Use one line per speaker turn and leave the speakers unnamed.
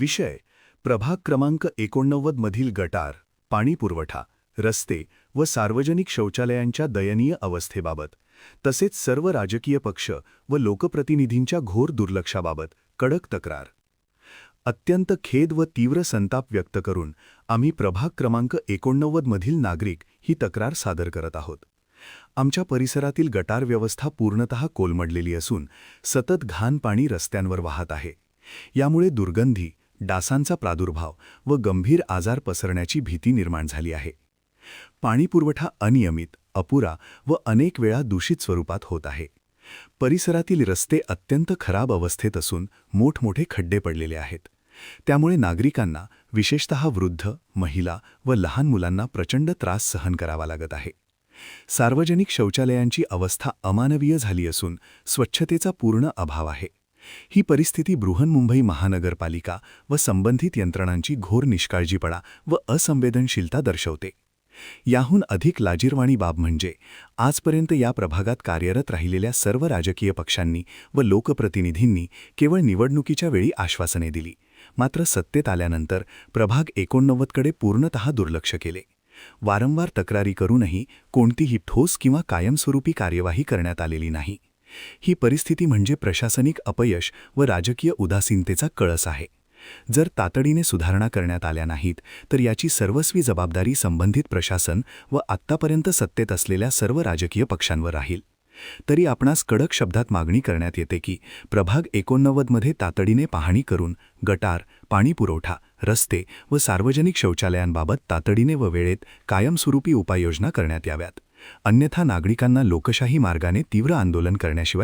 विषय प्रभाग क्रमांक 89 मधील गटार, पाणी पुरवठा, रस्ते व सार्वजनिक शौचालयांच्या दयनीय अवस्थेबाबत तसेच सर्व राजकीय पक्ष व लोकप्रतिनिधींच्या घोर दुर्लक्षाबाबत कडक तक्रार. अत्यंत खेद व तीव्र संताप व्यक्त करून आम्ही प्रभाग क्रमांक 89 मधील नागरिक ही तक्रार सादर करत आहोत. आमच्या परिसरातील गटार व्यवस्था पूर्णतः कोलमडलेली असून सतत घाण पाणी रस्त्यांवर वाहत आहे. यामुळे दुर्गंधी, डासांचा प्रादुर्भाव व गंभीर आजार पसरण्याची भीती निर्माण झाली आहे. पाणीपुरवठा अनियमित, अपुरा व अनेक वेळा दूषित स्वरूपात होत आहे. परिसरातील रस्ते अत्यंत खराब अवस्थेत असून मोठमोठे खड्डे पडलेले आहेत. त्यामुळे नागरिकांना, विशेषतः वृद्ध, महिला व लहान मुलांना प्रचंड त्रास सहन करावा लागत आहे. सार्वजनिक शौचालयांची अवस्था अमानवीय झाली असून स्वच्छतेचा पूर्ण अभाव आहे. ही परिस्थिती बृहन्मुंबई महानगरपालिका व संबंधित यंत्रणांची घोर निष्काळजीपणा व असंवेदनशीलता दर्शवते. याहून अधिक लाजिरवाणी बाब म्हणजे आजपर्यंत या प्रभागात कार्यरत राहिलेल्या सर्व राजकीय पक्षांनी व लोकप्रतिनिधींनी केवळ निवडणुकीच्या वेळी आश्वासने दिली, मात्र सत्तेत आल्यानंतर प्रभाग 89 कडे पूर्णतः दुर्लक्ष केले. वारंवार तक्रारी करूनही कोणतीही ठोस किंवा कायमस्वरूपी कार्यवाही करण्यात आलेली नाही. ही परिस्थिती म्हणजे प्रशासनिक अपयश व राजकीय उदासीनतेचा कळस आहे. जर तातडीने सुधारणा करण्यात आल्या नाहीत तर याची सर्वस्वी जबाबदारी संबंधित प्रशासन व आत्तापर्यंत सत्तेत असलेल्या सर्व राजकीय पक्षांवर राहील. तरी आपणास कडक शब्दात मागणी करण्यात येते की प्रभाग 89 मध्ये तातडीने पाहणी करून गटार, पाणीपुरवठा, रस्ते व सार्वजनिक शौचालयांबाबत तातडीने व वेळेत कायमस्वरूपी उपाययोजना करण्यात याव्यात. अन्यथा नागरिकांना लोकशाही मार्गाने तीव्र आंदोलन करण्याशिवाय